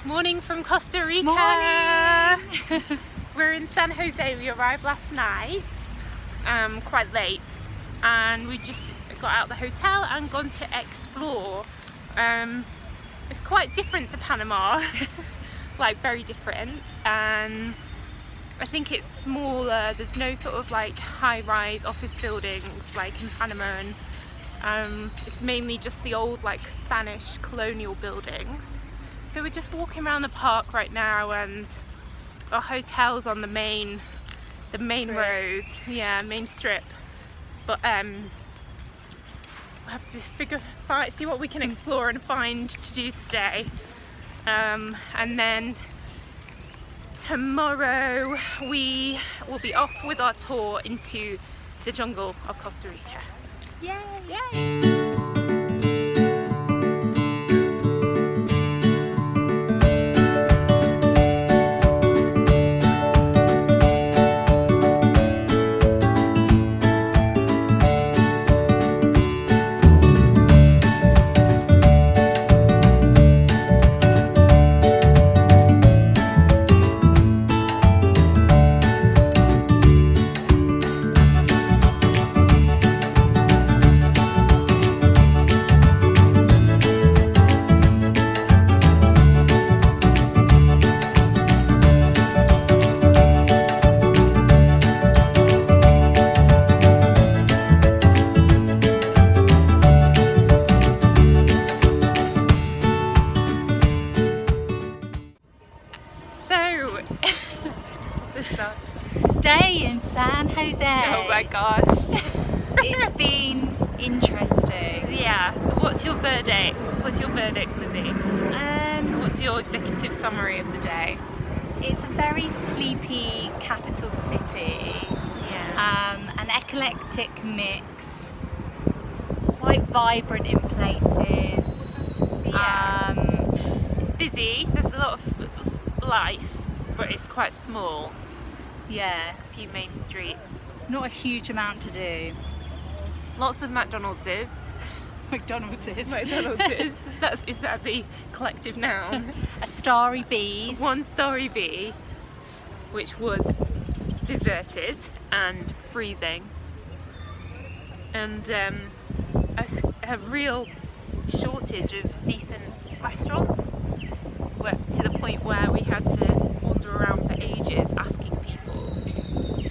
Morning from Costa Rica. Morning. We're in San Jose. We arrived last night, quite late, and we just got out of the hotel and gone to explore. It's quite different to Panama, like very different, and I think it's smaller. There's no sort of like high-rise office buildings like in Panama, and it's mainly just the old like Spanish colonial buildings. So we're just walking around the park right now, and our hotel's on the main road, main strip. But we'll have to see what we can explore and find to do today. And then tomorrow we will be off with our tour into the jungle of Costa Rica. Yay! Yay! Day in San Jose. Oh my gosh. It's been interesting. Yeah. What's your verdict? Lizzie? What's your executive summary of the day? It's a very sleepy capital city. Yeah. An eclectic mix, quite vibrant in places. Yeah. Busy. There's a lot of life, but it's quite small. Yeah. A few main streets. Not a huge amount to do. Lots of McDonald's. McDonald's is. Is that the collective noun? A Starry Bees. One Starry Bee, which was deserted and freezing, and a real shortage of decent restaurants, to the point where we had to wander around for ages asking people,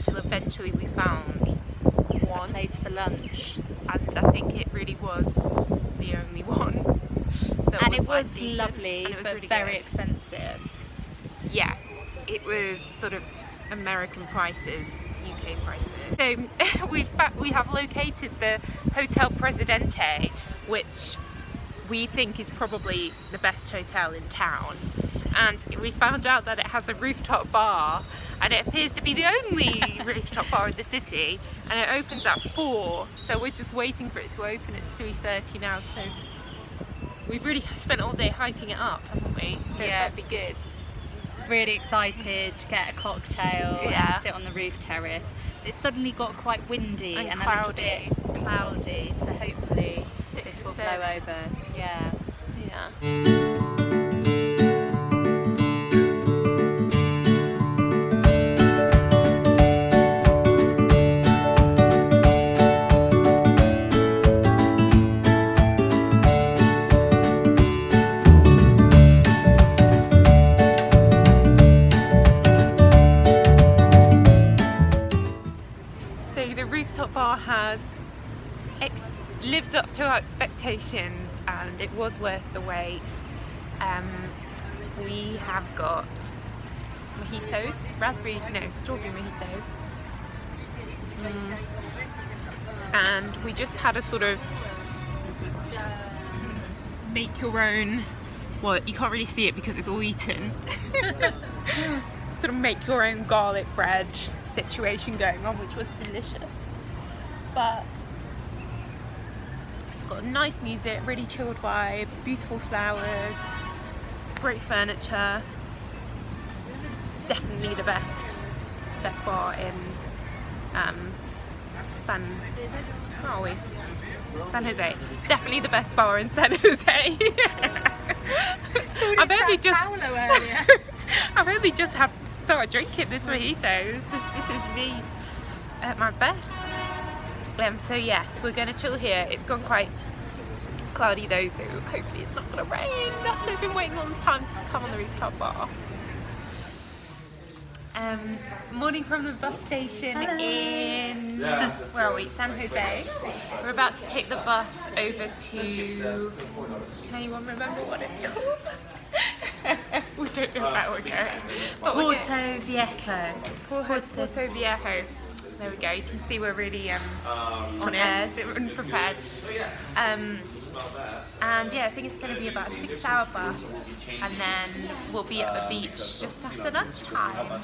till eventually we found one place for lunch, and I think it really was the only one that and was, it was like, decent, lovely, and it was but really very good. expensive. Yeah, it was sort of American prices, UK prices. So we have located the Hotel Presidente, which we think is probably the best hotel in town, and we found out that it has a rooftop bar, and it appears to be the only rooftop bar in the city, and it opens at 4, so we're just waiting for it to open. It's 3:30 now, so we've really spent all day hyping it up, haven't we? So Yeah. that'd be good. Really excited to get a cocktail and sit on the roof terrace. It suddenly got quite windy And and cloudy. a little bit cloudy, so hopefully this will blow over. Yeah. So the rooftop bar has lived up to our expectations, and it was worth the wait. We have got mojitos, strawberry mojitos, and we just had a sort of make your own, well, you can't really see it because it's all eaten, sort of make your own garlic bread situation going on, which was delicious. But it's got nice music, really chilled vibes, beautiful flowers, great furniture. It's definitely the best bar in San Jose. Definitely the best bar in San Jose. I've only just earlier. I've only just started drinking this mojito. This is me at my best. So yes, we're going to chill here. It's gone quite cloudy though, so hopefully it's not going to rain after I've been waiting all this time to come on the rooftop bar. Morning from the bus station in, where are we? San Jose. We're about to take the bus over to, can anyone remember what it's called? We don't know how we're going. Puerto Viejo. Puerto Viejo. There we go. You can see we're really on it and prepared. And yeah, I think it's going to be about a 6-hour bus, and then we'll be at the beach just after lunchtime.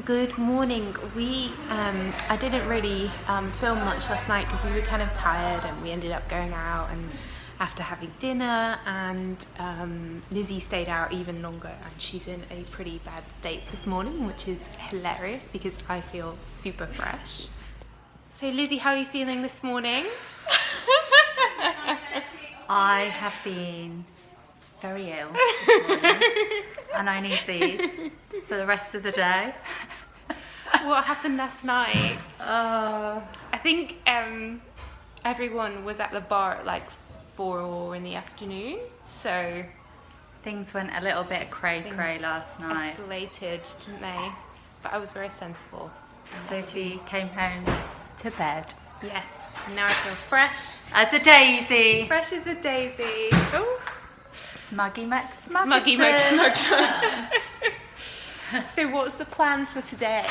Good morning. I didn't really film much last night because we were kind of tired, and we ended up going out and after having dinner, and Lizzie stayed out even longer, and she's in a pretty bad state this morning, which is hilarious because I feel super fresh. So Lizzie, how are you feeling this morning? I have been very ill this morning and I need these for the rest of the day. What happened last night? I think everyone was at the bar at like 4 in the afternoon, so things went a little bit cray-cray last night. Escalated, didn't they? But I was very sensible. Sophie came home to bed. Yes, now I feel fresh. As a daisy. Fresh as a daisy. Oh. Smuggy Mac Smuggy Mac. So what's the plans for today?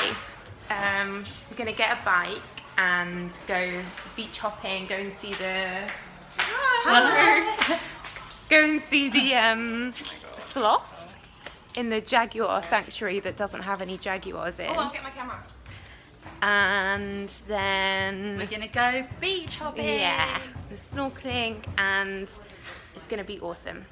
We're going to get a bike and go beach hopping, go and see the sloths in the jaguar sanctuary that doesn't have any jaguars in. Oh, I'll get my camera. And then we're gonna go beach hopping. Yeah, and snorkeling, and it's gonna be awesome.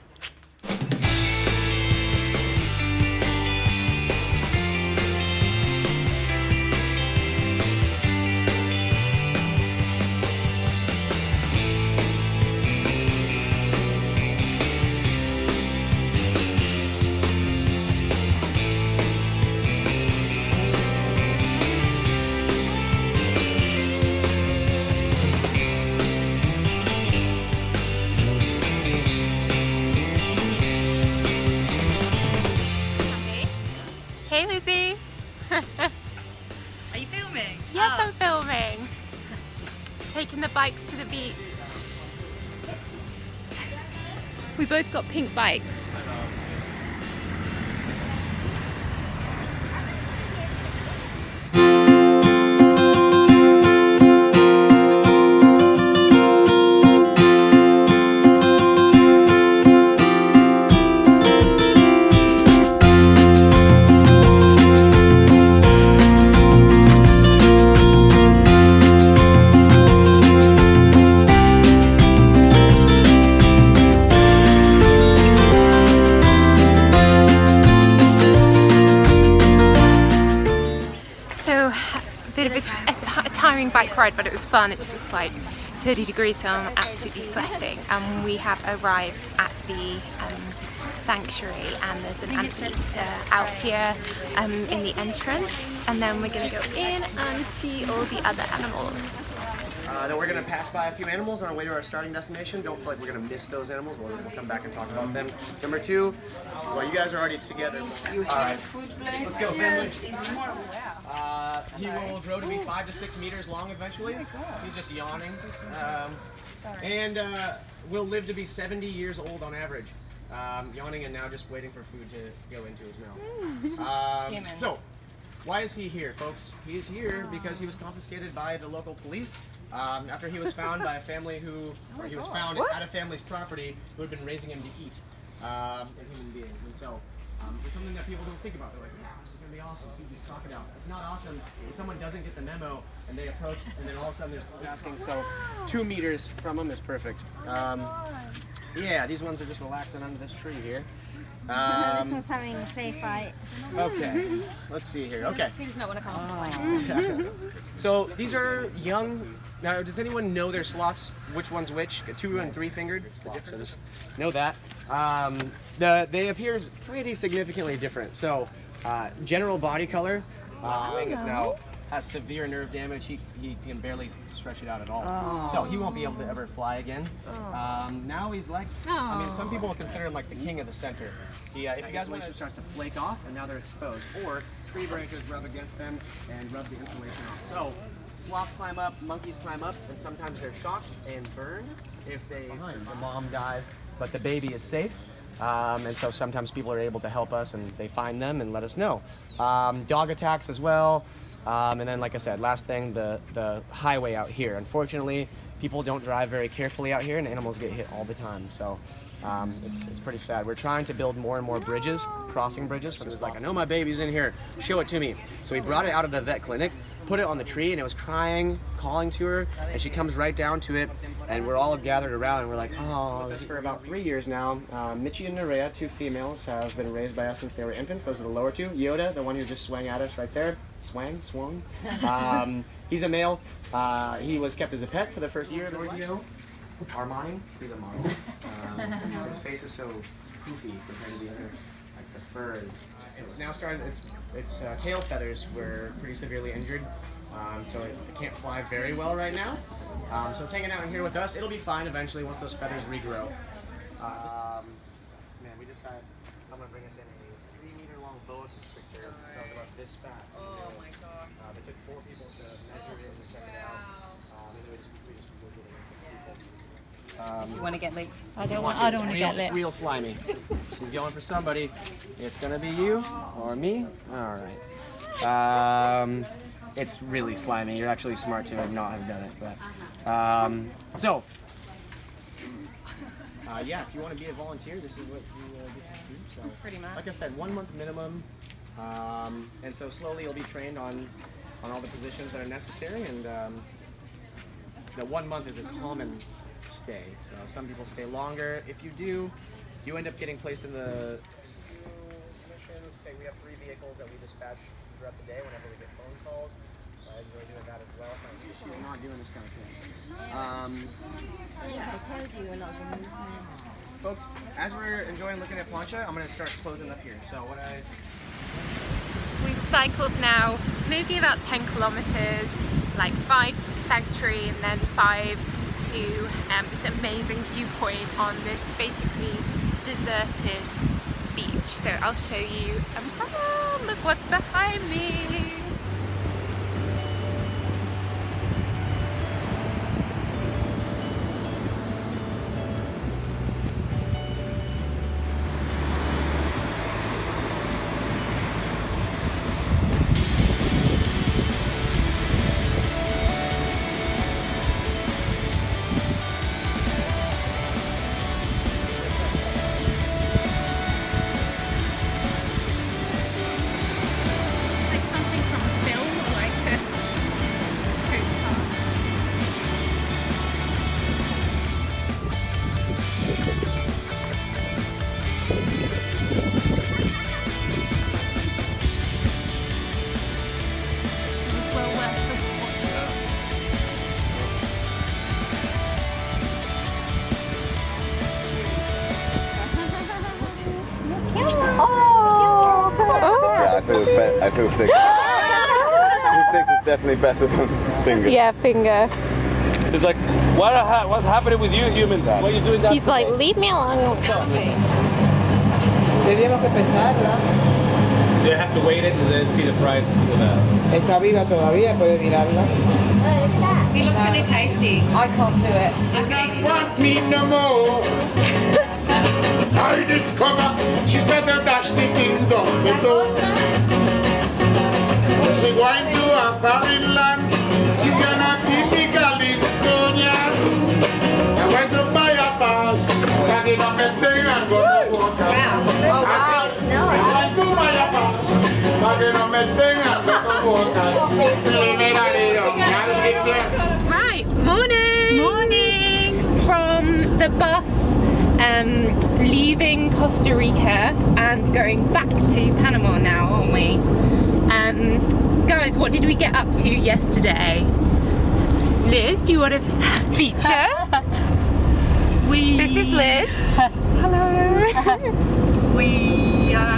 Hey Lizzie! Are you filming? Yes, I'm filming. Taking the bikes to the beach. We both got pink bikes. Tiring bike ride, but it was fun. It's just like 30 degrees, so I'm absolutely sweating. And we have arrived at the sanctuary, and there's an amphitheatre out here in the entrance, and then we're going to go in and see all the other animals. that we're going to pass by a few animals on our way to our starting destination. Don't feel like we're going to miss those animals. We'll come back and talk about them. Number 2, well, you guys are already together. All right, let's go, family. He will grow to be 5 to 6 meters long eventually. He's just yawning. And will live to be 70 years old on average. Yawning and now just waiting for food to go into his mouth. So, why is he here, folks? He's here because he was confiscated by the local police after he was found by a family or he was found at a family's property who had been raising him to eat human beings. And so, it's something that people don't think about. They're like, yeah, this is going to be awesome, feed these crocodiles. It's not awesome when someone doesn't get the memo and they approach and then all of a sudden there's asking. So, 2 meters from him is perfect. Yeah, these ones are just relaxing under this tree here. This one's having a play fight. Okay, let's see here. Okay. He does not want to come off So these are young. Now, does anyone know their sloths? Which one's which? 2 and 3 fingered? So just know that. They appear pretty significantly different. So, general body color. Is now has severe nerve damage. He can barely stretch it out at all. So he won't be able to ever fly again. Now he's like, I mean, some people consider him like the king of the center. If you guys want to, starts to flake off and now they're exposed. Or tree branches rub against them and rub the insulation off. So sloths climb up, monkeys climb up, and sometimes they're shocked and burned if the mom dies, but the baby is safe. And so sometimes people are able to help us and they find them and let us know. Dog attacks as well. And then, like I said, last thing, the highway out here. Unfortunately, people don't drive very carefully out here and animals get hit all the time. So it's pretty sad. We're trying to build more and more bridges, crossing bridges. For this, like, I know my baby's in here, show it to me. So we brought it out of the vet clinic, put it on the tree, and it was crying, calling to her, and she comes right down to it, and we're all gathered around, and we're like, oh, this for about 3 years now. Michi and Nerea, 2 females, have been raised by us since they were infants. Those are the lower 2. Yoda, the one who just swung at us right there, swung. He's a male. He was kept as a pet for the first year of Orgio. Armani, he's a model. His face is so poofy compared to the other, like the fur is. It's now started. Its tail feathers were pretty severely injured, so it can't fly very well right now. So it's hanging out in here with us. It'll be fine eventually once those feathers regrow. Man, we just had someone bring us in a 3-meter-long boa constrictor that was about this fat. Oh my gosh! It took 4 people to measure it and check it out. And then we just moved it in. You want to get licked? I don't want to get It's lit. real slimy. She's going for somebody. It's gonna be you or me. All right. It's really slimy. You're actually smart to not have done it, but yeah. If you want to be a volunteer, this is what you get to do. So, Pretty much. like I said, 1 month minimum, and so slowly you'll be trained on all the positions that are necessary. And the 1 month is a common stay. So some people stay longer. If you do, you end up getting placed in the missions. Okay, we have 3 vehicles that we dispatch throughout the day whenever we get phone calls. So I enjoy doing that as well. She's not doing this kind of thing. I told you we're not removing. Folks, as we're enjoying looking at plancha, I'm going to start closing up here. So We've cycled now maybe about 10 kilometers, like 5 to the sanctuary and then 5 to this amazing viewpoint on this basically deserted beach. So I'll show you. Look what's behind me. I feel stick. Stick is definitely better than finger. Yeah, finger. It's like, what's happening with you humans? Why are you doing that? He's like, leave me alone. Tendríamos que pesarla. You have to weigh it and then see the price. Está viva todavía, puede mirarla. He looks really tasty. I can't do it. Want me no more. I discover she's better dash the things on the door. She going to a foreign land. She's gonna typical Sonia. I went to buy a pass. Tagging up a thing and go to water. I went to buy a pass. Tagging up a thing and go to water. Right, morning! Morning! From the bus, leaving Costa Rica and going back to Panama now, aren't we? Guys, what did we get up to yesterday? Liz, do you want to feature? This is Liz. Hello.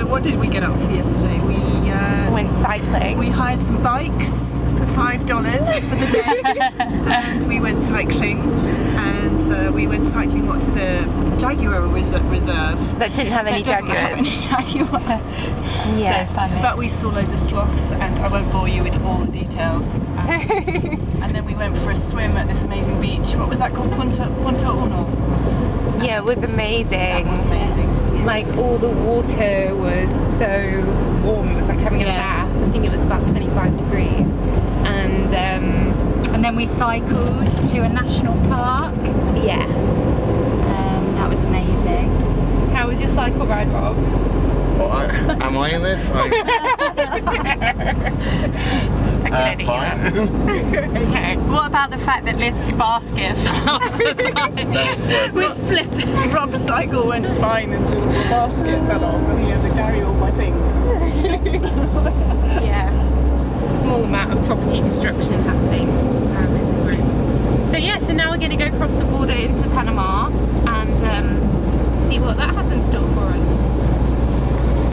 What did we get up to yesterday? We Went cycling. We hired some bikes for $5 for the day, and we went cycling. And we went cycling to the Jaguar reserve. That didn't have any That doesn't have any jaguars. Yeah, So funny. But we saw loads of sloths, and I won't bore you with all the details. And then we went for a swim at this amazing beach. What was that called? Punta Uno. Yeah, it was amazing. That was amazing. Like all the water was so warm. It was like having a bath. I think it was about 25 degrees. And then we cycled to a national park. yeah. That was amazing. How was your cycle ride, Rob? Well, am I in this? Fine. Okay. What about the fact that Liz's basket fell off the bike? That was worse. With flip, Rob's cycle went fine until the basket fell off, and he had to carry all my things. Yeah. Just a small amount of property destruction happening in the group. So yeah, so now we're going to go across the border